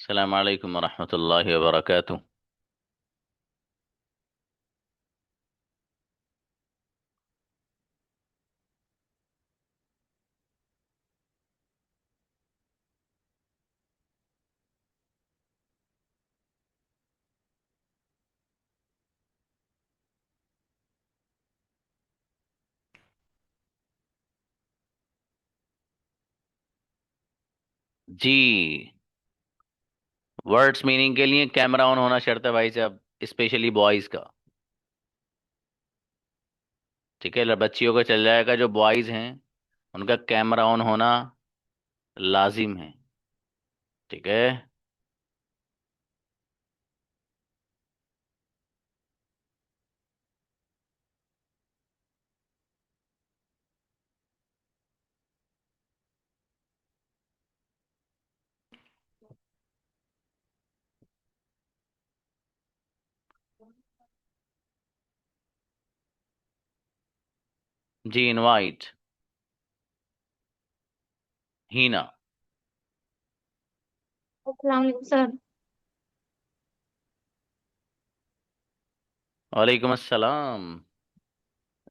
अस्सलाम वालेकुम वरहमतुल्लाहि वबरकातुह। जी, वर्ड्स मीनिंग के लिए कैमरा ऑन होना शर्त है भाई साहब, स्पेशली बॉयज का। ठीक है, बच्चियों का चल जाएगा, जो बॉयज हैं उनका कैमरा ऑन होना लाजिम है। ठीक है। जी, इनवाइट। हीना। अस्सलाम वालेकुम सर। वालेकुम अस्सलाम।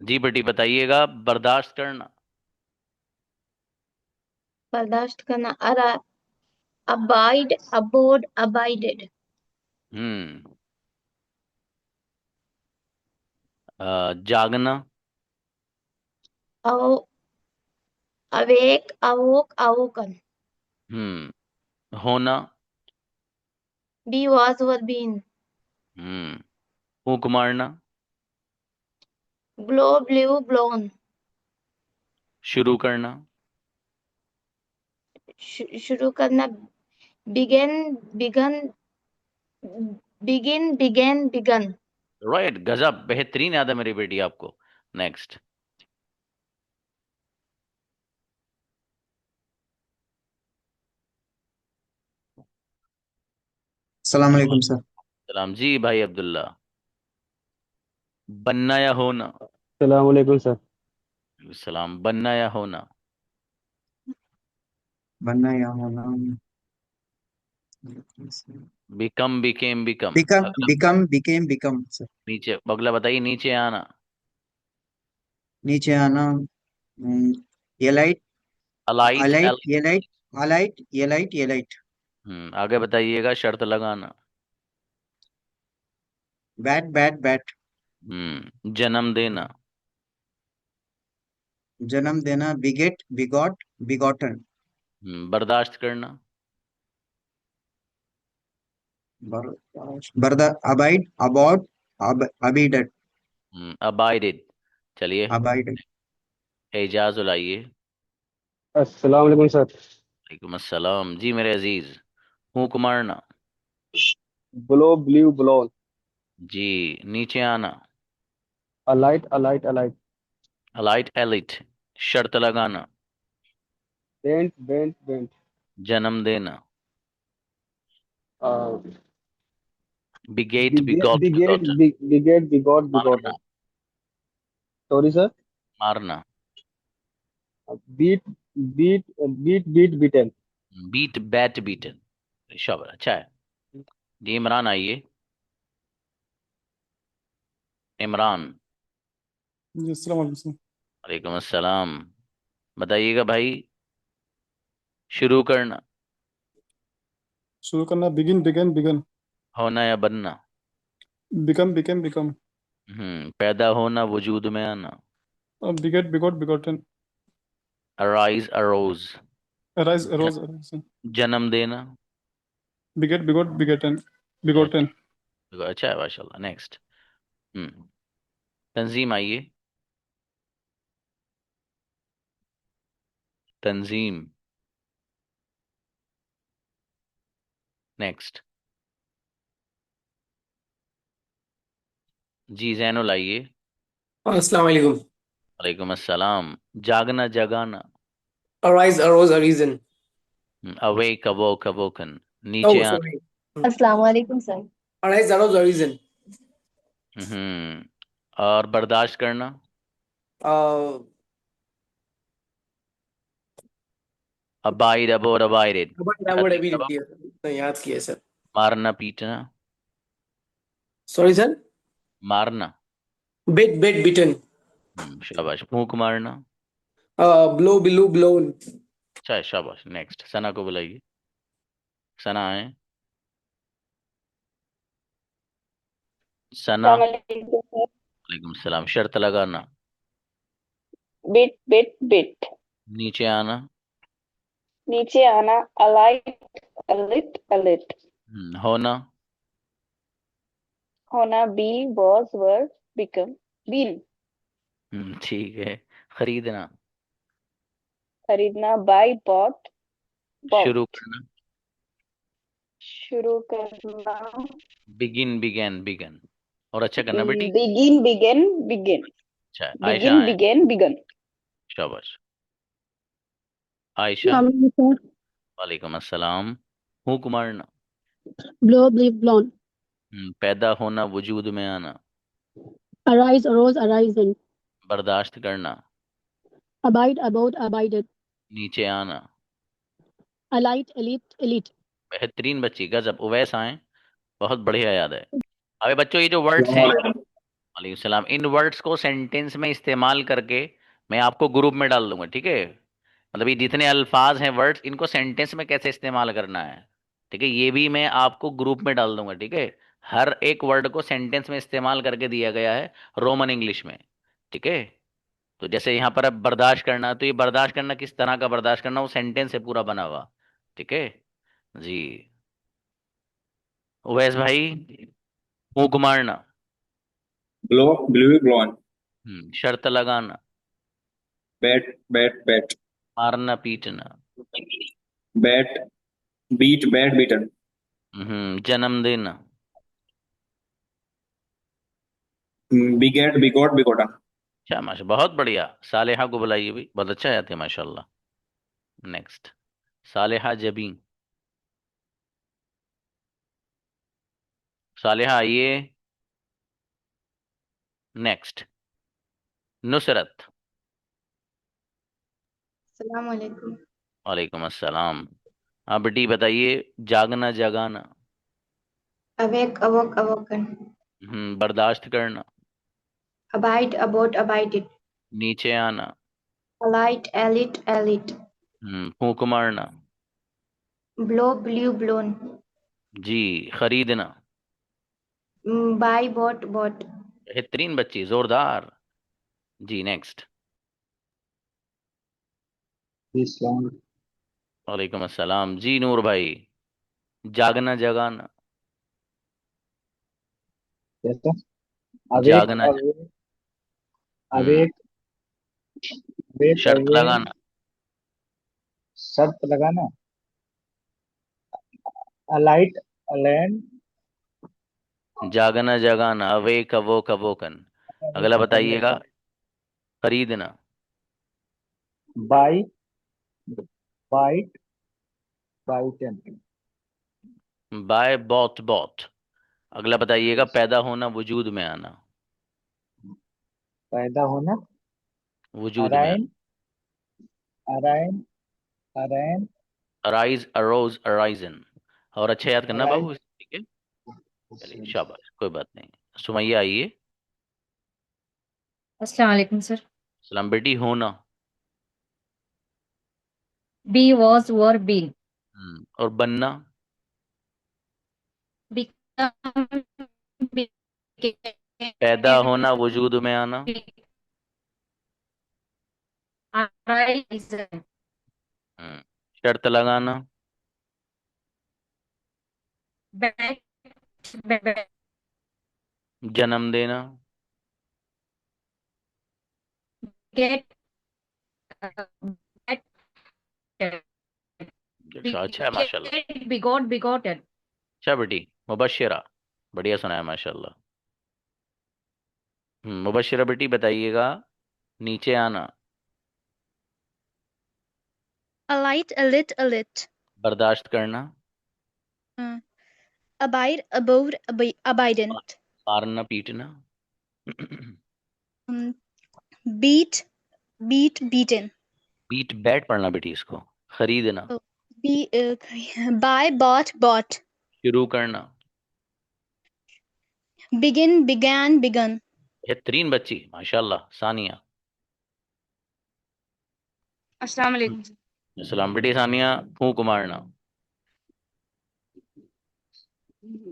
जी बेटी बताइएगा, बर्दाश्त करना। बर्दाश्त करना। Abide, abode, abided. हम्म। जागना। अव अवेक, अवोक, अवोकन। होना। Be was, were been. हम्म। फूंक मारना। Blow, blew, blown. शुरू करना। शुरू करना। Begun, begun, begin, began, begun. Right, गजब, बेहतरीन याद है मेरी बेटी आपको। नेक्स्ट। सलाम अलैकुम सर। सलाम जी भाई अब्दुल्ला। बनना या होना। सलामकुम सर। सलाम। बनना या होना। बनना या होना। Become, became, become. बिकम, अगला। Become, became, become sir. नीचे अगला बताइए, नीचे आना। नीचे आना। ये लाइट, अलाइट, अलाइट, एल। ये लाइट, अलाइट, ये लाइट, ये लाइट। आगे बताइएगा, शर्त लगाना। Bat, bet, bat. जन्म देना। जन्म देना। Beget, begot, begotten. बर्दाश्त करना। Barda, abide, Abbott, अबीडट। अबाइडेड। चलिए, अबाइड। एजाज लाइए। अस्सलाम वालेकुम सर। वालेकुम अस्सलाम जी मेरे अजीज। फूंक मारना। Blow, blue, blown. जी। नीचे आना। Alight, alight, alight. Alight, alit. शर्त लगाना। Bent, bent, bent. जन्म देना। Beget, beget, begot, beget, begot. Beget, begot, मारना। बिगॉटन। Sorry sir. मारना। Beat, beat, beat, beat, beaten. Beat, bat, beaten. शाबाश, अच्छा है जी। इमरान आइए। इमरान। जी अस्सलाम वालेकुम सर। वालेकुम अस्सलाम। बताइएगा भाई, शुरू करना। शुरू करना। Begin, begun, begun. होना या बनना। Become, became, become. पैदा होना, वजूद में आना। Beget, begot, begotten. Arise, arose. Arise, arose, arisen. जन्म देना। बिगेट, बिगॉट, बिगेटन, अच्छा। बिगोटन। अच्छा है माशाल्लाह। नेक्स्ट। हम्म। तंजीम आइए। तंजीम। नेक्स्ट। जी जैनुल आइए। अस्सलाम वालेकुम। वालेकुम अस्सलाम। जागना, जगाना। Arise, arose, arisen. Awake, awoke, awoken. नीचे Oh, आना। sorry. अस्सलाम वालेकुम सर। Arise, arose, arisen. हम्म। और बर्दाश्त करना। Uh, abide, abode, abided. what I याद would नहीं have been कब। here. नहीं याद किया सर। मारना पीटना। Sorry sir. मारना। Beat beaten. शाबाश। फूंक मारना। Blow blew blown. अच्छा है, शाबाश। नेक्स्ट सना को बुलाइए। सना है। सना। Assalamualaikum sir. वालेकुम सलाम। शर्त लगाना। Bit. नीचे आना। नीचे आना. A lit. होना। होना. Be, was, were, become. Been. ठीक है। खरीदना। खरीदना. Buy, शुरू bought. करना। शुरू करना. बिगिन और अच्छा करना बेटी। Begin. अच्छा है। आयशा है। Begun. शाबाश। आयशा। Sir. वालेकुम अस्सलाम। हुक मारना। Blow, bleed, blown. पैदा होना, वजूद में आना। Arise, arose, arising. बर्दाश्त करना। Abide, abode, abided. नीचे आना। Alight, elite. बेहतरीन बच्ची, गजब। उवैस आए। बहुत बढ़िया याद है। अबे बच्चों, ये जो वर्ड्स हैं, वालेकुम सलाम, इन वर्ड्स को सेंटेंस में इस्तेमाल करके मैं आपको ग्रुप में डाल दूंगा, ठीक है। मतलब ये जितने अल्फाज हैं, वर्ड्स, इनको सेंटेंस में कैसे इस्तेमाल करना है, ठीक है, ये भी मैं आपको ग्रुप में डाल दूंगा, ठीक है। हर एक वर्ड को सेंटेंस में इस्तेमाल करके दिया गया है, रोमन इंग्लिश में, ठीक है। तो जैसे यहाँ पर अब बर्दाश्त करना, तो ये बर्दाश्त करना किस तरह का बर्दाश्त करना, वो सेंटेंस है पूरा बना हुआ, ठीक है जी। उवैस भाई। फूंक मारना। Blown. शर्त लगाना। Bet. मारना पीटना। Bet. Bet beaten. जन्म देना। Begotten. अच्छा माशा, बहुत बढ़िया। सालेहा को बुलाइए भी, बहुत अच्छा आया थे माशाल्लाह। नेक्स्ट। सालेहा जबी। सालेहा आइए। नेक्स्ट। नुसरत। अस्सलाम वालेकुम। वालेकुम अस्सलाम। हाँ बेटी बताइए। जागना जगाना। Awake, awoken. बर्दाश्त करना। Abide, abided. नीचे आना। Alight, elite. फूंक मारना। Blow, blew, blown. जी। खरीदना। Buy, bought. बेहतरीन बच्ची, जोरदार। जी नेक्स्ट। इस्लाम. वालेकुम अस्सलाम। जी नूर भाई। जागना जगाना। कैसा? अवेक जागना अवेक हम्म अवेक अवेक शर्त अवेक. लगाना। शर्त लगाना. अलाइट अलैन. जागना जगाना। Awake awoke awoken. अगला बताइएगा। खरीदना। Buy bite bitten. Buy bought. अगला बताइएगा। पैदा होना, वजूद में आना। पैदा होना. वजूद में अराइन अराइन अराइन. आना। Arise, arose, arisen. और अच्छा याद करना अराइन. बाबू, ठीक है। चलिए शाबाश, कोई बात नहीं। सुमैया आइए। अस्सलाम वालेकुम सर। सलाम बेटी। होना। Be was were been. और बनना। बिकम पैदा होना, वजूद में आना। हम्म, शर्त लगाना। जन्म देना। गेट अच्छा है माशाल्लाह। बिगॉटन। अच्छा बेटी। मुबश्शिरा। बढ़िया सुनाया माशाल्लाह। मुबश्शिरा बेटी बताइएगा। नीचे आना। Alight, alit. बर्दाश्त करना। Abide, abident. मारना पीटना। Um, beat, beaten. पीट बैट पढ़ना बेटी इसको। खरीदना। Oh, buy, bought, bought. शुरू करना। Begin, began, begun. बेहतरीन बच्ची माशाल्लाह। सानिया। अस्सलाम वालेकुम। सलाम बेटी सानिया, फूंक मारना।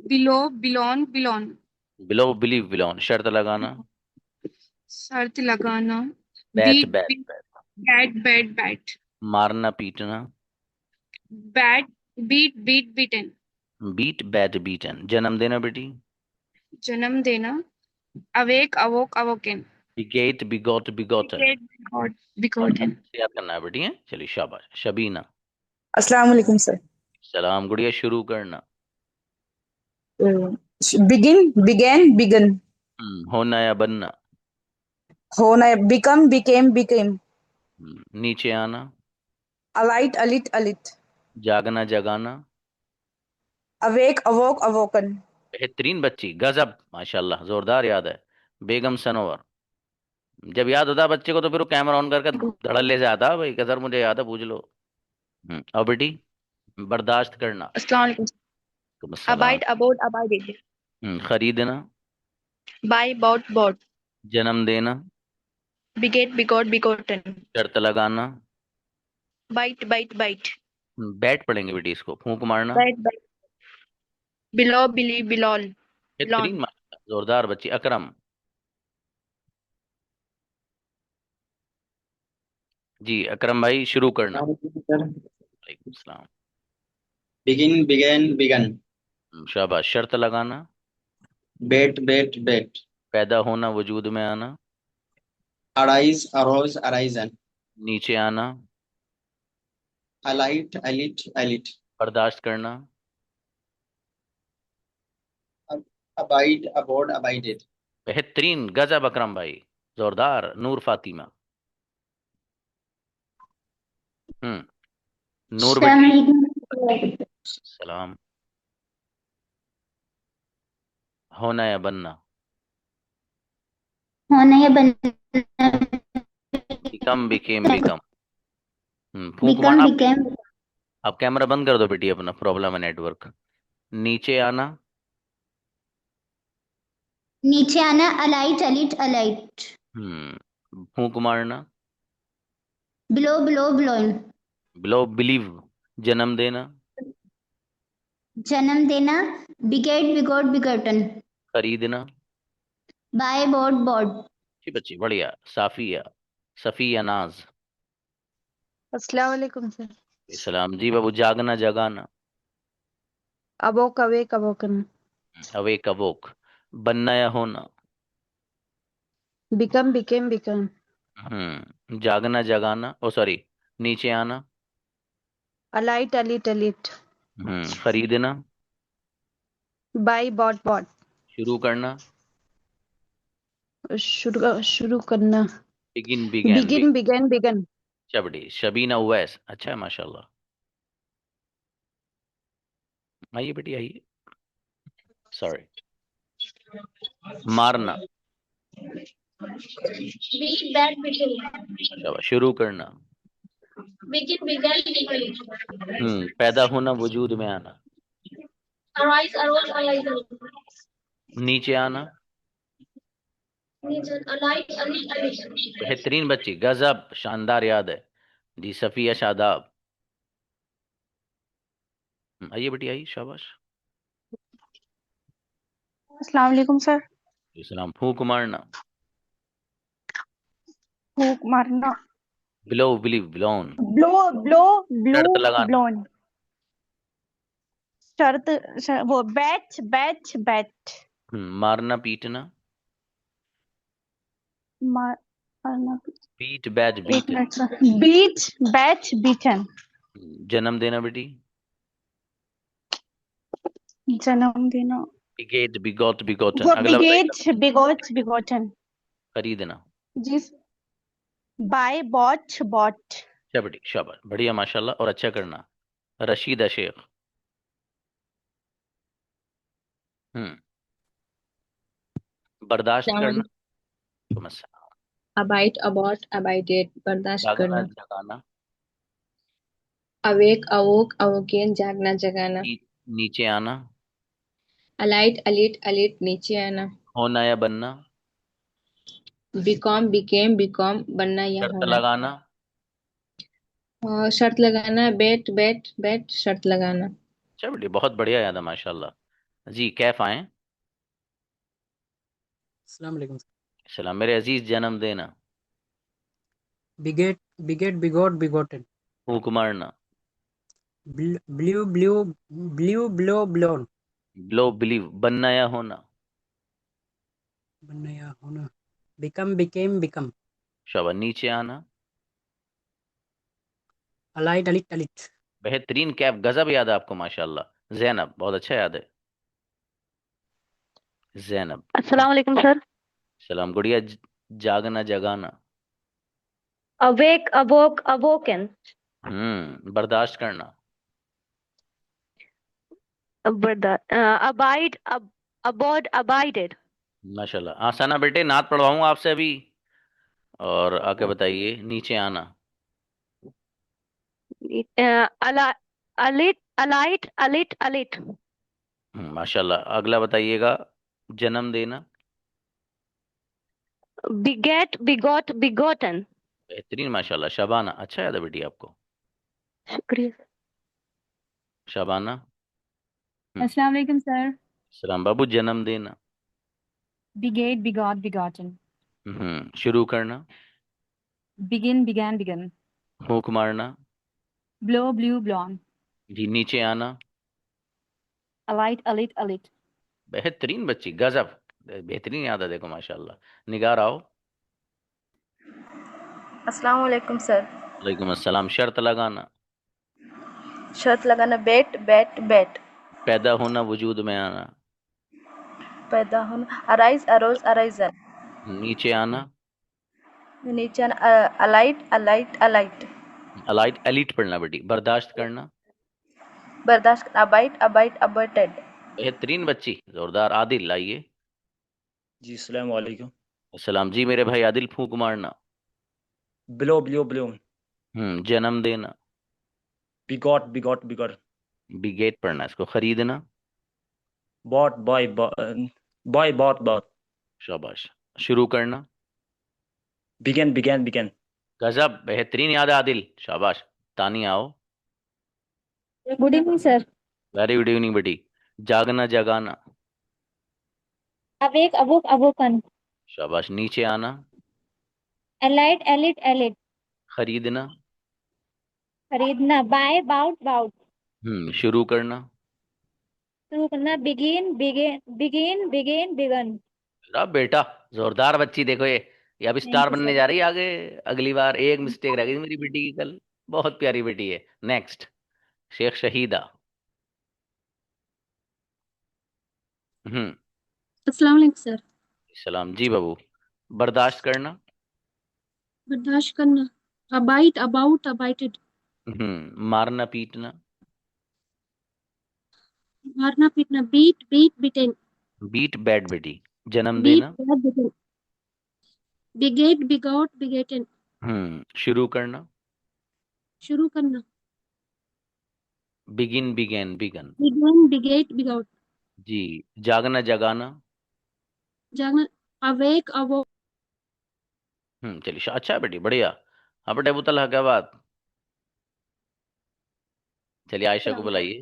Blow, blown, blown. Blow believe blown, शर्त लगाना। शर्त लगाना। Bet beat, bet beat, bet. Bet, bet, bet. मारना पीटना। Bet, beat, beat, beaten. Beat bat beaten. जन्म देना बेटी। जन्म देना। Awake, awoke, awoken. Beget begot begotten. Begotten. याद करना है बेटी है। चलिए शाबाश। शबीना। अस्सलाम वालेकुम सर। सलाम गुड़िया, शुरू करना। Begin, began, begun. होना या बनना। होना, बिकम, बिकेम, बिकेम। नीचे आना। Alight, alit, alit. जागना जगाना। Awake, awoke, awoken. बेहतरीन बच्ची, गजब माशाल्लाह, जोरदार याद है। बेगम सनोवर। जब याद होता है बच्चे को तो फिर वो कैमरा ऑन करके धड़ल्ले से आता है, भाई सर मुझे याद है, पूछ लो। और बेटी, बर्दाश्त करना। अस्सलाम वालेकुम। तुम सलाम। Abide, about, abided. खरीदना। Buy, bought, bought. जन्म देना। Beget, begot, begotten. शर्त लगाना। Bite, bite, bite. बैट पढ़ेंगे बेटी इसको, फूंक मारना। Bite, bite. Below, believe, belong. बेहतरीन माशाल्लाह, जोरदार बच्ची। अकरम। जी अकरम भाई, शुरू करना। वालेकुम सलाम। Begin, began, begun. शाबाश। शर्त लगाना। बेट, बेट, बेट। पैदा होना, वजूद में आना। Arise, arose, arisen. नीचे आना। Alight, alit, alit. बर्दाश्त करना। Abide, abode, abided. बेहतरीन, गजब अकरम भाई, जोरदार। नूर फातिमा। नूर बेटी। सलाम। होना या बनना। होना या बनना। Become became become. फूंक Become, मारना। became. आप कैमरा बंद कर दो बेटी अपना, प्रॉब्लम है नेटवर्क। नीचे आना। नीचे आना, alight, alight, alight. फूंक मारना। Below, below, blown. Below believe. जन्म देना। जन्म देना। Beget, begot, begotten. खरीदना। Buy, bought, bought. जी बच्ची बढ़िया। साफिया। सफिया नाज। अस्सलाम वालेकुम सर। सलाम जी बाबू। जागना जगाना। Abok, awake, awoken. अवेक अवोक। बनना या होना। Become, became, become. जागना जगाना, ओ सॉरी, नीचे आना। Alight, alit, alit. खरीदना। Buy, bought, bought. शुरू करना। शुरू करना। Begin began. Begin, began, begun. चबड़ी। शबीना उवैस, अच्छा है माशाल्लाह। आइए बेटी आइए। सॉरी। मारना। Beat, bad, beaten. शाबाश। शुरू करना। Begin, began, began. पैदा होना, वजूद में आना। Arise, arose, arisen. नीचे आना। Alight, alit, alit. बेहतरीन बच्ची, गजब, शानदार याद है जी। सफिया शादाब। आइए बेटी आइए, शाबाश। अस्सलाम वालेकुम सर। सलाम। फूंक मारना। फूक मारना। Blow believe blown. Blow, blow, blew, शर्त लगाना। ब्लोन। वो बैच, बैच, बैट। मारना पीटना। मारना। बीट बैट एक बीटन। Minute sir. बीच, बैच, बीचन। जन्म देना बेटी। जन्म देना। Beget begot begotten. वो अगला बताइए। Beget, begot, begotten. खरीदना। जी। Buy, bought, bought. अच्छा बेटी शाबाश, बढ़िया माशाल्लाह, और अच्छा करना। रशीदा शेख। बर्दाश्त करना। अबाइट, अबॉट, अबाइडेड। बर्दाश्त जागना करना। जगाना। Awake, awoke, awoken, जागना, जगाना. नीचे आना. Alight, alit, alit, नीचे आना. होना या बनना. Become, became, become, बनना या शर्त होना. लगाना. शर्त लगाना. Bet, bet, bet, शर्त लगाना. अच्छा बेटी, बहुत बढ़िया याद है माशाल्लाह जी. कैफ आए. अस्सलाम वालेकुम सर. सलाम मेरे अजीज. जन्म देना. Beget, beget, begot, begotten. फूंक मारना. Blew, blow, blown. Blow believe. बनना या होना. बनना या होना. Become, became, become. शाबाश. नीचे आना. Alight, alit, alit. बेहतरीन. कैफ गजब याद है आपको माशाल्लाह. जैनब बहुत अच्छा याद है. जैनब. अस्सलाम वालेकुम सर. सलाम गुड़िया. जागना जगाना. Awake, awoke, awoken. बर्दाश्त करना. Abide, abode, abided. माशाल्लाह. आसाना बेटे, नात पढ़वाऊंगा आपसे अभी. और आके बताइए. नीचे आना. Alit, alight, alit, alit. माशाल्लाह. अगला बताइएगा. जन्म देना. Beget, begot, begotten. बेहतरीन माशाल्लाह. शबाना. अच्छा याद है बेटी आपको. शुक्रिया. शबाना. अस्सलाम वालेकुम सर. सलाम बाबू. जन्म देना. Beget, begot, begotten. शुरू करना. Begin, began, begun. फूंक मारना. Blow, blew, blown. जी. नीचे आना. Alight, alit, alit. बेहतरीन बच्ची. गजब. बेहतरीन याद है देखो माशाल्लाह. निगार आओ. अस्सलाम वालेकुम सर. वालेकुम अस्सलाम. शर्त लगाना. शर्त लगाना. बेट, बेट, बेट. पैदा होना. वजूद में आना. पैदा होना. Arise, arose, arisen. नीचे आना. नीचे आना. Alight, alight, alight. Alight alit पढ़ना बेटी. बर्दाश्त करना. बर्दाश्त. अबाइट, अबाइट, अबाइटेड. बेहतरीन बच्ची. जोरदार. आदिल लाइए. जी अस्सलाम वालेकुम. सलाम जी मेरे भाई आदिल. फूंक मारना. Blow, blow, blow. जन्म देना. Begot, begot, begot. बिगेट पढ़ना. इसको खरीदना. Bought, boy, bought, bought. शाबाश. शुरू करना. Began, began, began. गजब. बेहतरीन याद है आदिल. शाबाश. तानिया आओ. Good evening sir. Very good evening बेटी. जागना जगाना. Awake, awoke, awoken. शाबाश. नीचे आना. Alight, alit, alit. खरीदना. खरीदना. Buy, bought, bought. शुरू करना. शुरू करना. Begin, begin, begin, begin, begun. अब बेटा जोरदार बच्ची. देखो ये अब स्टार बनने जा रही है आगे. अगली बार एक मिस्टेक रह गई मेरी बेटी की कल. बहुत प्यारी बेटी है. नेक्स्ट. शेख शहीदा. अस्सलाम वालेकुम सर. सलाम जी बाबू. बर्दाश्त करना. बर्दाश्त करना. Abide, about, abided. मारना पीटना. मारना पीटना. Beat, beat, beaten. बीट बैड बेटी. जन्म Beat, देना. beat, beaten. Beget, begot, begotten. शुरू करना. शुरू करना. Begin began begun. Began, beget, begot. जी. जागना जगाना. जागना. Awake, awoke. चलिए. अच्छा है बेटी. बढ़िया. हाँ बेटा अबू तलहा क्या बात. चलिए आयशा को बुलाइए.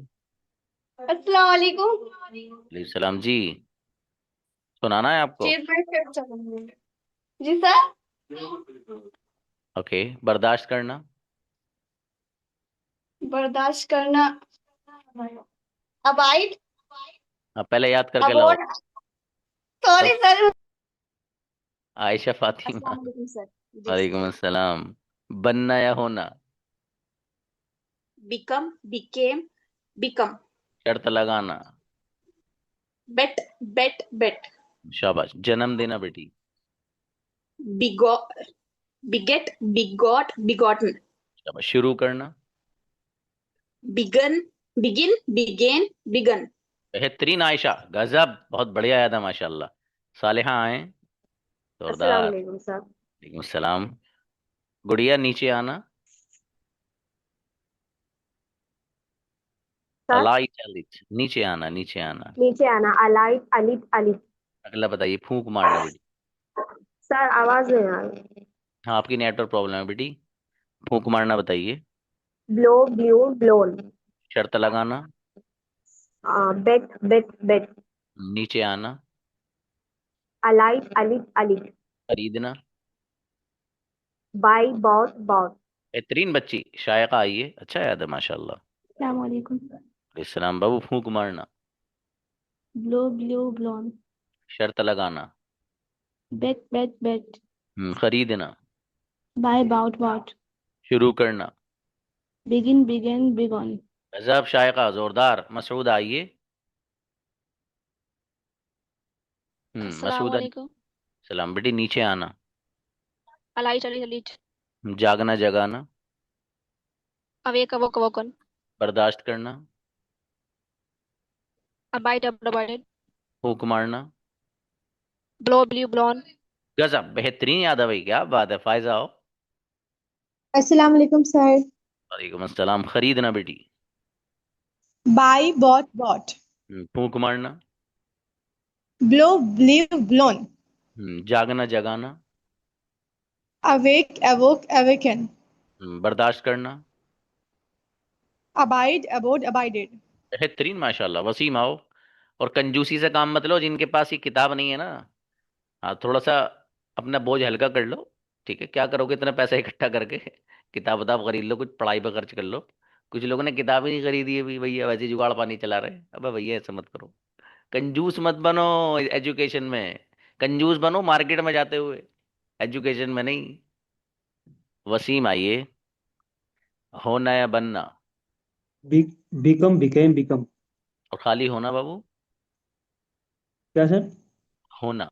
अस्सलाम वालेकुम. वालेकुम सलाम जी. सुनाना है आपको. जी सर. ओके. बर्दाश्त करना. बर्दाश्त करना. अबाइड. पहले याद करके लाओ. Abode. Sorry sir. Ayesha Fatima. अस्सलाम वालेकुम सर. वालेकुम अस्सलाम. बनना या होना. Become, became, become. शर्त लगाना. Bet, bet, bet. शाबाश. जन्म देना बेटी. Begot, beget, begot, begotten. शाबाश. शुरू करना. Begun, begin, began, begun. बेहतरीन आयशा. गजब. बहुत बढ़िया याद है माशाल्लाह. सालिहा आए. अस्सलाम जोरदार. वालेकुम सर. वालेकुम सलाम. गुड़िया नीचे आना. सर अलाइट अलिट, नीचे आना, नीचे आना। नीचे आना, अलाइट अलिट अलिट। अगला बताइए, फूंक मारना बेटी। सर आवाज नहीं आ रही। हाँ, आपकी नेटवर्क प्रॉब्लम है बेटी। फूंक मारना बताइए। Blow blue blown. शर्त लगाना। Bet bet bet. नीचे आना। Alight alit alit. खरीदना। Buy bought bought. बेहतरीन बच्ची, शायका आई है, अच्छा याद है माशाल्लाह। अस्सलाम वालेकुम। इस्लाम बाबू, फूंक मारना। Blow blue blown. शर्त लगाना। Bet bet bet. खरीदना। Buy bought bought. शुरू करना। Begin begin begun. गजब शायका, जोरदार। मसूद आइए। अस्सलाम मसूद। वालेकुम। सलाम बेटी, नीचे आना। Alight alit alit. जागना जगाना। Awake awoke awoken. बर्दाश्त करना। Abide abided. फूंक मारना। Blow blue blown. गजब, बेहतरीन याद है भाई, क्या बात है। फायजा आओ। अस्सलाम वालेकुम सर। वालेकुम अस्सलाम। खरीदना बेटी। Buy bought bought. फूंक मारना। Blow blue blown. जागना जगाना। Awake awoke awaken. बर्दाश्त करना। Abide abode abided. बेहतरीन माशाल्लाह। वसीम आओ। और कंजूसी से काम मत लो, जिनके पास ये किताब नहीं है ना, हाँ थोड़ा सा अपना बोझ हल्का कर लो। ठीक है, क्या करोगे इतना पैसा इकट्ठा करके? किताब वताब खरीद लो, कुछ पढ़ाई पर खर्च कर लो। कुछ लोगों ने किताब ही नहीं खरीदी है भी, भैया वैसे जुगाड़ पानी चला रहे हैं। अबे भैया ऐसा मत करो। कंजूस मत बनो एजुकेशन में। कंजूस बनो मार्केट में जाते हुए, एजुकेशन में नहीं। वसीम आइए। होना या बनना। become became become। और खाली होना बाबू। क्या सर? होना।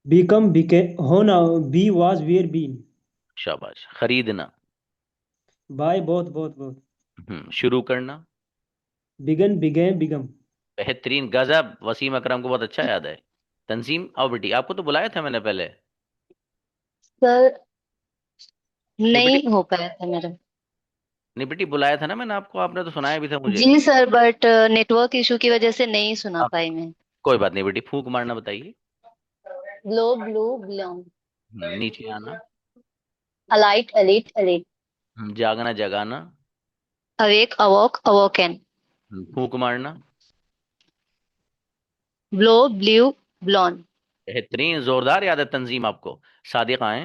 become became होना, be was were been। शाबाश। खरीदना। by both both both। शुरू करना। begin began become। बेहतरीन, गजब। वसीम अकरम को बहुत अच्छा याद है। तंजीम आओ बेटी, आपको तो बुलाया था मैंने पहले। सर नहीं बेटी, नहीं हो पाया था मेरा। नहीं बेटी, बुलाया था ना मैंने आपको, आपने तो सुनाया भी था मुझे। जी सर, बट नेटवर्क इशू की वजह से नहीं सुना आप पाई मैं। कोई बात नहीं बेटी, फूंक मारना बताइए। Blow blue blown. नीचे आना। Alight alit alit. जागना जगाना। Awake awoke awoken. फूंक मारना। Blow blue blown. बेहतरीन, जोरदार याद है तंजीम आपको। सादिक आए।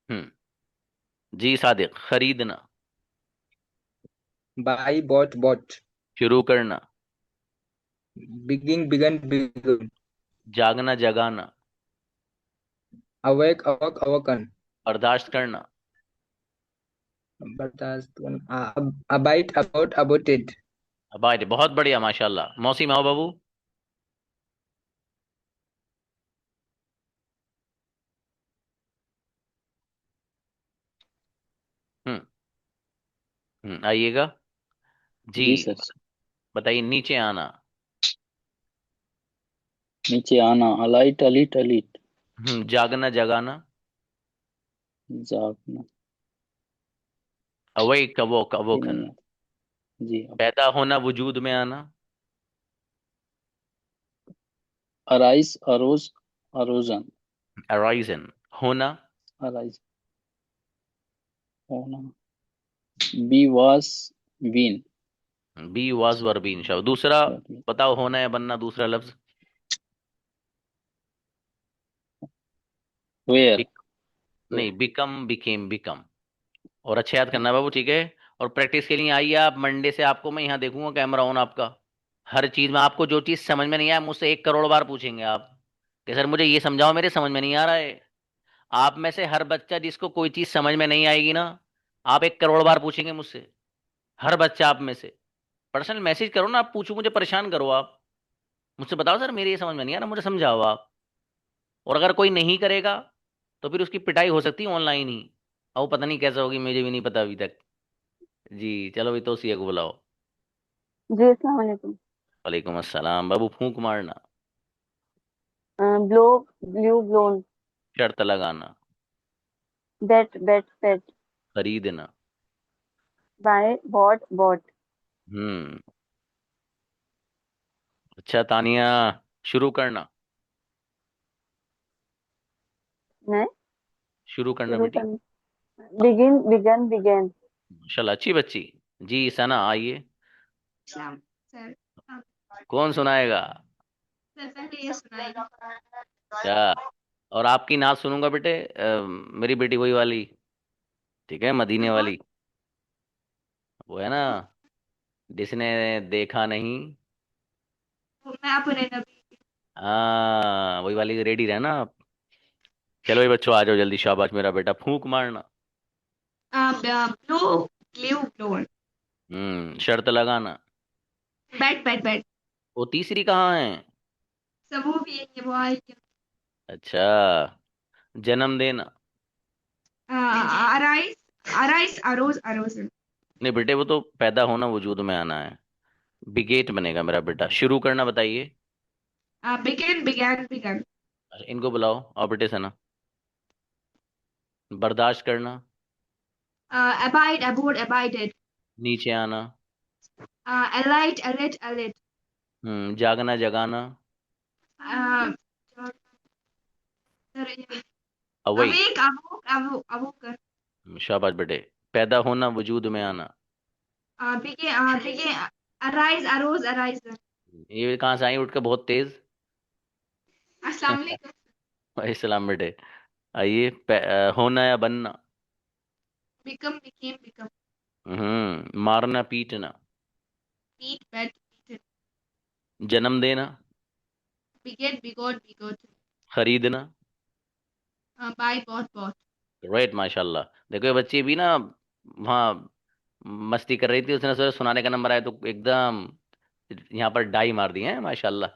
हम्म जी सादिक। खरीदना। Buy bought bought। शुरू करना। Begin began begun। जागना जगाना। Awake awoke awoken। बर्दाश्त करना। बर्दाश्त। abide about abided। अबाइड, बहुत बढ़िया माशाल्लाह। मौसी माओ बाबू। हम्म आइएगा जी। जी सर। बताइए, नीचे आना। नीचे आना, अलाइट अलिट अलिट। जागना जगाना। जागना। अवेक अवोक ये अवोकन। नहीं है। जी। पैदा होना, वजूद में आना। Arise arose arisen. अराइजन। होना। अराइज होना। Be was been. Be was were been. शब्द दूसरा बताओ, होना या बनना, दूसरा लफ्ज। वेयर। बिक, नहीं, बिकम बिकेम बिकम। और अच्छा याद करना बाबू, ठीक है। और प्रैक्टिस के लिए आइए आप, मंडे से आपको मैं यहाँ देखूंगा, कैमरा ऑन आपका। हर चीज में आपको जो चीज समझ में नहीं आया, मुझसे 1 करोड़ बार पूछेंगे आप कि सर मुझे ये समझाओ, मेरे समझ में नहीं आ रहा है। आप में से हर बच्चा जिसको कोई चीज समझ में नहीं आएगी ना, आप 1 करोड़ बार पूछेंगे मुझसे। हर बच्चा आप में से। पर्सनल मैसेज करो ना, आप पूछो, मुझे परेशान करो आप। मुझसे बताओ सर मेरे ये समझ में नहीं आ रहा, मुझे समझाओ आप। और अगर कोई नहीं करेगा तो फिर उसकी पिटाई हो सकती है ऑनलाइन ही। और वो पता नहीं कैसे होगी, मुझे भी नहीं पता अभी तक। जी चलो, भी तो को बुलाओ। जी अस्सलाम वालेकुम। वालेकुम अस्सलाम बाबू। फूंक मारना। Blow blue blown. शर्त लगाना। Bet bet bet. खरीदना। Buy, bought, bought. हम्म। अच्छा तानिया, शुरू करना। नहीं, शुरू करना शुरू बेटी। करना। Begin, began, began. माशाल्लाह, अच्छी बच्ची। जी सना आइए। सर कौन सुनाएगा? पहले ये सुनाइए। क्या? और आपकी नात सुनूंगा बेटे, मेरी बेटी वही वाली, ठीक है, मदीने वाली, वो है ना, जिसने देखा नहीं। मैं अपने नबी। हाँ वही वाली, रेडी रहना आप। चलो ये बच्चों आ जाओ जल्दी, शाबाश मेरा बेटा, फूंक मारना। ब्लू ब्लू ब्लू शर्त लगाना। Bat bet bat. वो तीसरी कहाँ है? सब वो भी है वो आई अच्छा, जन्म देना। Arise arise arose arose. नहीं बेटे, वो तो पैदा होना, वजूद में आना है। बिगेट बनेगा मेरा बेटा। शुरू करना बताइए। Begun begun begun. अच्छा, इनको बुलाओ, और बेटे सना। बर्दाश्त करना। abide abode abided. नीचे आना। alight alit alit. जागना जगाना। अवई। awake awoke awoke awoke. शाबाश बेटे। पैदा होना, वजूद में आना। begin arise arose arise. ये कहाँ से आई उठ के बहुत तेज? अस्सलाम वालेकुम। इस्लाम बेटे। आइए, होना या बनना। become became become. मारना पीटना। beat bet beaten. जन्म देना। beget begot begot. खरीदना। buy bought bought. राइट, माशाल्लाह। देखो ये बच्ची भी ना वहाँ मस्ती कर रही थी, उसने सोचा सुनाने का नंबर आया तो एकदम यहाँ पर डाई मार दी है, माशाल्लाह।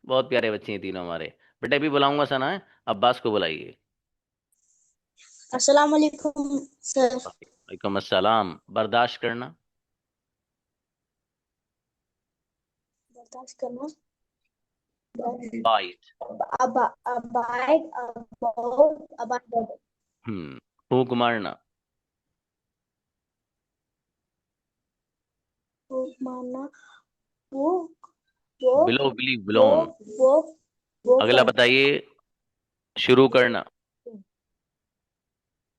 बहुत प्यारे बच्चे हैं तीनों हमारे। बेटा भी बुलाऊंगा सना है, अब्बास को बुलाइए। अस्सलाम वालेकुम सर। वालेकुम अस्सलाम। बर्दाश्त करना। बर्दाश्त करना। बाइट। abide about abide. फूंक मारना। फूक मारना। वो बिलो बिली बिलोन। वो अगला बताइए। शुरू करना।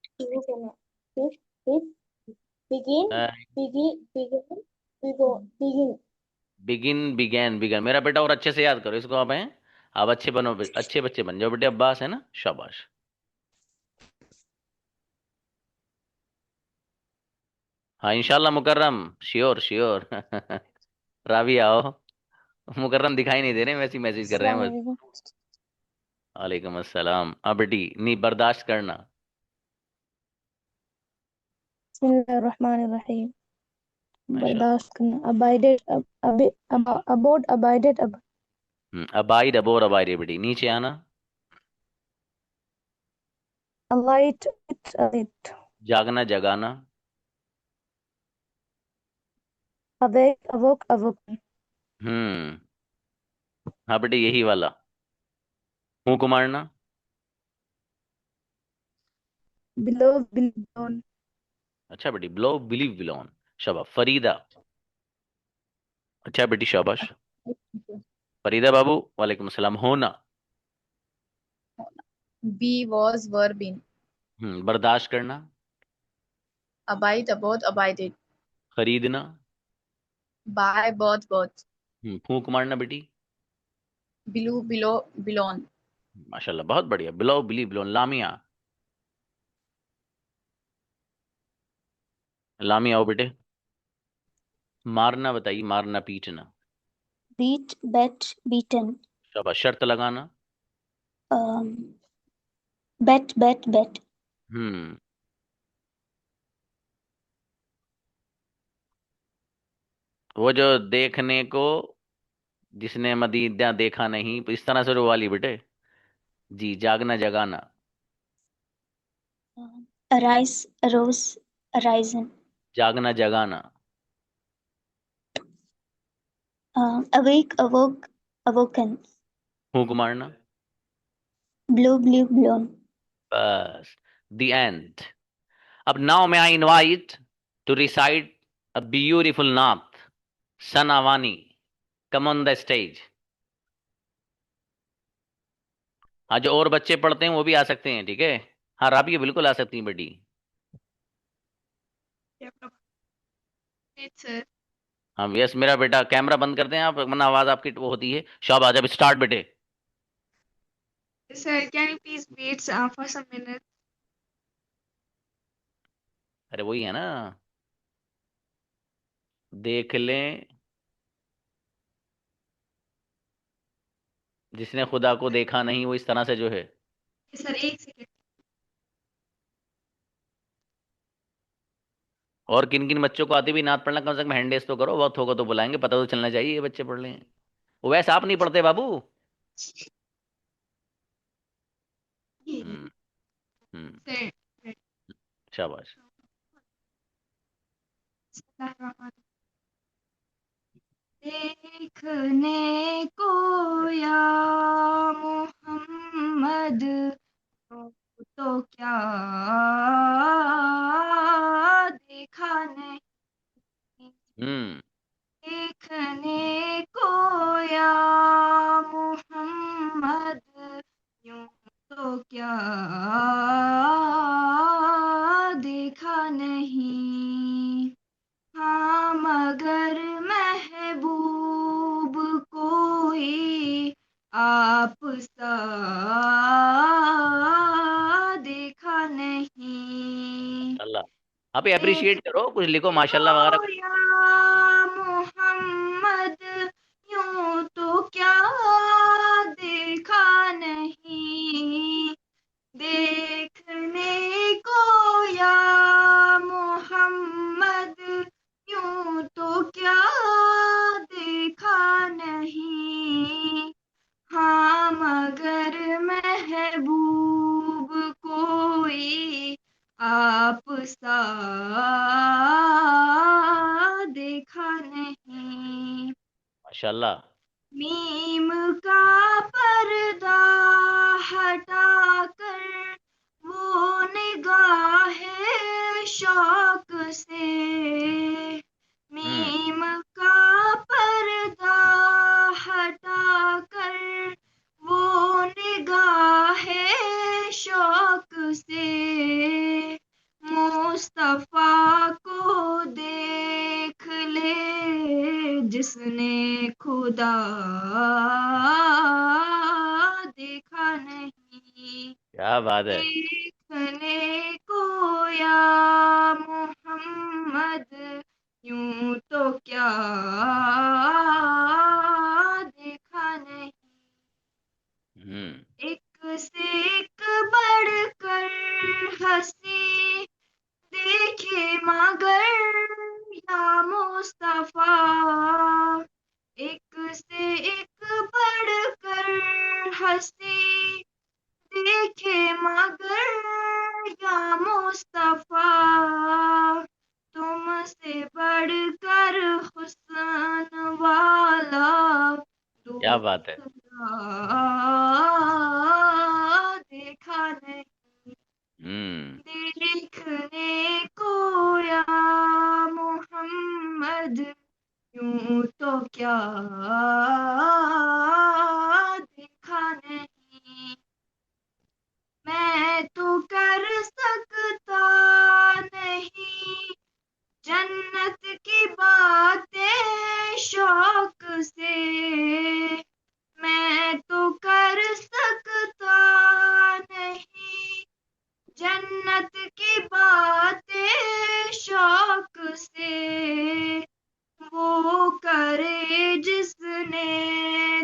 शुरू करना। फिर begin begin. Begin began begun. मेरा बेटा और अच्छे से याद करो इसको आप, हैं आप अच्छे बनो, अच्छे बच्चे बन जाओ बेटे। अब्बास है ना, शाबाश। हाँ इंशाल्लाह मुकर्रम, श्योर श्योर। रावी आओ। मुकर्रम दिखाई नहीं दे रहे, वैसे मैसेज कर रहे हैं अस्सलाम बस। वालेकुम। वालेकुम अस्सलाम। अब बेटी नहीं, बर्दाश्त करना। बिस्मिल्लाहिर्रहमानिर्रहीम। माशाल्लाह। बर्दाश्त करना। abided about abided abide abode abide बेटी। नीचे आना। alight alit. जागना जगाना। awake awoke awoken. हम्म। हाँ बेटे यही वाला। फूंक मारना। below below. अच्छा बेटी, ब्लो बिलीव बिलोन। शाबाश फरीदा। अच्छा बेटी शाबाश। फरीदा बाबू, वालेकुम सलाम। होना। be was were been. बर्दाश्त करना। abide abode abided. खरीदना। buy bought bought. फूंक मारना बेटी। below below belong. माशाल्लाह बहुत बढ़िया। बिलो बिली बिलोन। लामिया। लामिया आओ बेटे। मारना बताइए, मारना पीटना। beat bet beaten. शाबाश। शर्त लगाना। bet bet. हम्म। वो जो देखने को, जिसने मदीना देखा नहीं, इस तरह से वो वाली बेटे। जी, जागना जगाना। arise arose arisen. जागना जगाना। awake awoke awoken. फूंक मारना। blow blew blown. बस, द एंड। अब now may I invite to recite A beautiful Nath, Sanavani, come on the stage. हाँ, जो और बच्चे पढ़ते हैं वो भी आ सकते हैं, ठीक है। हाँ, राबिया बिल्कुल आ सकती हैं बेटी। सर हाँ यस मेरा बेटा, कैमरा बंद करते हैं आप, वरना आवाज आपकी वो होती है। शाबाश, अब स्टार्ट बेटे। Sir can you please wait for some minute. अरे वही है ना, देख लें जिसने खुदा को देखा नहीं, वो इस तरह से जो है। सर एक सेकंड। और किन किन बच्चों को आती भी नात पढ़ना, कम से कम हैंड रेस तो करो, वक्त होगा तो बुलाएंगे, पता तो चलना चाहिए ये बच्चे पढ़ रहे हैं। वो वैसे आप नहीं पढ़ते बाबू। हम्म हम्म सर शाबाश। देखने को या मोहम्मद तो क्या देखा नहीं। हम्म देखने को या मोहम्मद यूं तो क्या देखा नहीं। हाँ मगर महबूब कोई आप सा देखा नहीं। अल्लाह, आप अप्रिशिएट करो, कुछ लिखो माशाल्लाह वगैरह देखो कुछ। या मोहम्मद यूं तो क्या देखा नहीं। देखने को या मोहम्मद यूं तो क्या देखा नहीं। हाँ मगर महबूब कोई आप सा देखा नहीं। माशाल्लाह। मीम का पर्दा हटाकर वो निगाहे शौक से। मीम का पर्दा हटाकर वो निगाहे शौक से मुस्तफा को देख ले जिसने खुदा देखा नहीं। क्या बात है। देखने को या मोहम्मद यूं तो क्या देखा नहीं। हम्म एक से एक बढ़कर हंसी देखे मगर या मुस्तफा। एक से एक बढ़कर हंसी देखे मगर या मुस्तफा। तुमसे बढ़कर हुस्न वाला क्या बात है। दूसरा देखा नहीं। देखने को या मोहम्मद यूं तो क्या देखा नहीं। मैं तो कर सकता नहीं जन्नत की बातें शौक से। मैं तो कर सकता नहीं जन्नत की बातें शौक से। वो करे जिसने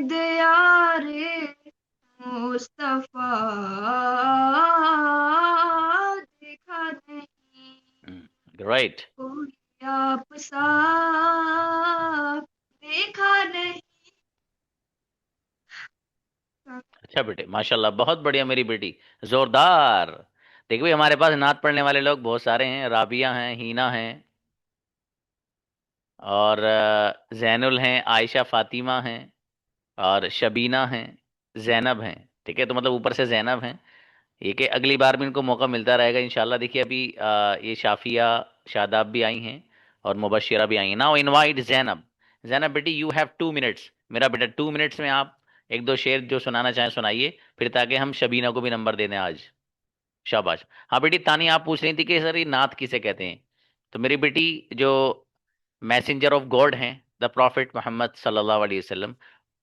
दया रे मुस्तफा देखा नहीं। राइट। कोई आप सा देखा नहीं। अच्छा बेटे, माशाल्लाह, बहुत बढ़िया मेरी बेटी, जोरदार। देखो भाई, हमारे पास नात पढ़ने वाले लोग बहुत सारे हैं। राबिया हैं, हीना हैं, और जैनुल हैं, आयशा फातिमा हैं, और शबीना हैं, जैनब हैं। ठीक है, तो मतलब ऊपर से जैनब हैं। ये कि अगली बार भी इनको मौका मिलता रहेगा इंशाल्लाह। देखिए अभी ये शाफिया, शादाब भी आई हैं, और मुबशिरा भी आई हैं। Now invite Zainab. जैनब बेटी यू हैव 2 मिनट्स। मेरा बेटा 2 मिनट्स में आप एक दो शेर जो सुनाना चाहें सुनाइए, फिर ताकि हम शबीना को भी नंबर दे दें आज। शाबाश। हाँ बेटी तानी आप पूछ रही थी कि सर ये नात किसे कहते हैं। तो मेरी बेटी जो मैसेंजर ऑफ गॉड हैं, द प्रॉफिट मोहम्मद सल्लल्लाहु अलैहि वसल्लम,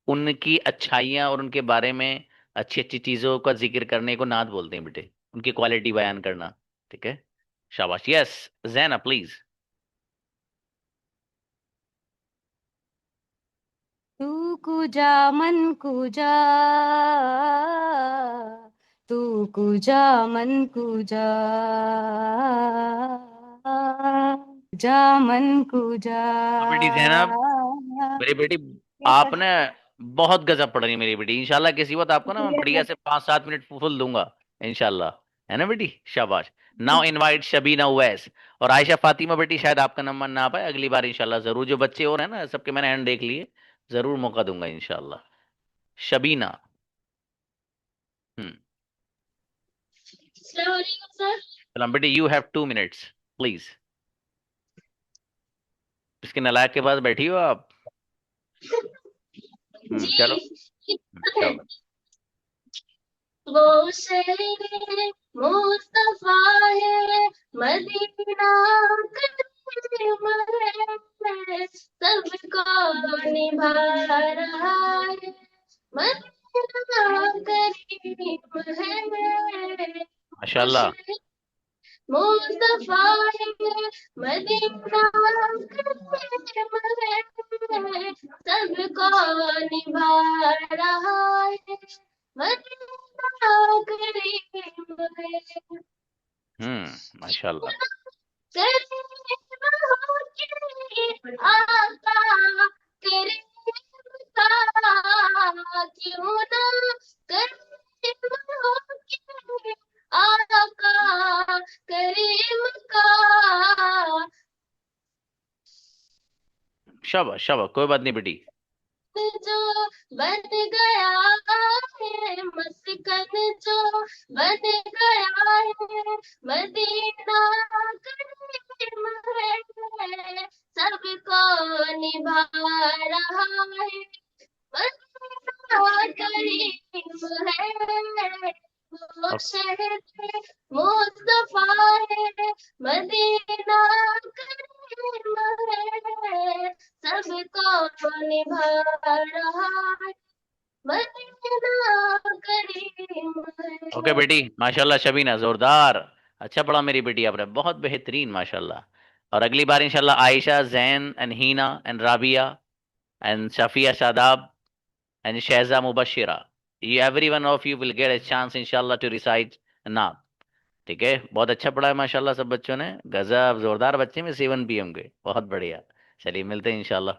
उनकी अच्छाइयाँ और उनके बारे में अच्छी अच्छी चीज़ों का जिक्र करने को नात बोलते हैं बेटे, उनकी क्वालिटी बयान करना। ठीक है, शाबाश। यस जैना प्लीज। तू कुजा मन कुजा, तू कुजा मन कुजा, जा मन कुजा। बेटी जैनब, मेरी बेटी आपने बहुत गजब पढ़ रही है मेरी बेटी। इंशाल्लाह किसी वक्त आपको ना मैं बढ़िया से 5-7 मिनट फुल दूंगा इंशाल्लाह, है ना बेटी। शाबाश। नाउ इनवाइट शबीना उवैस और आयशा फातिमा। बेटी शायद आपका नंबर ना आ पाए, अगली बार इंशाल्लाह जरूर। जो बच्चे और हैं ना सबके मैंने हैंड देख लिए, जरूर मौका दूंगा इंशाल्लाह। शबीना। हम्म अस्सलाम वालेकुम सर। सलाम बेटी, यू हैव 2 मिनट्स प्लीज। इसके नलायक के पास बैठी हो आप। चलो जी चलो। वो शहर मुस्तफा है, मदीना करीम है, सबको निभा रहा है, मदीना करीम है। माशाल्लाह। मुस्तफा है, मदीना करीम है, सबको निभा रहा है, मदीना करीम है। माशाल्लाह। करीम आका, करीम का क्यों ना, करीम आका, करीम का। शाबाश शाबाश, कोई बात नहीं बेटी। जो बन गया है मस्कन, जो बन गया है मदीना करीम है, सबको निभा रहा है, मदीना करीम है। वो शहर मुस्तफा है, मदीना करीम है, सबको निभा रहा है, मदीना करीम है। ओके बेटी, माशाल्लाह शबीना, जोरदार। अच्छा पढ़ा मेरी बेटी आपने, बहुत बेहतरीन माशाल्लाह। और अगली बार इंशाल्लाह Ayesha, Zain and Heena and Rabia and Shafia Shadab and Shahza Mubashira, you every one of you will get a chance इंशाल्लाह to recite नात। ठीक है, बहुत अच्छा पढ़ा है माशाल्लाह सब बच्चों ने, गजब जोरदार बच्चे में 7 PM के, बहुत बढ़िया। चलिए मिलते हैं इंशाल्लाह।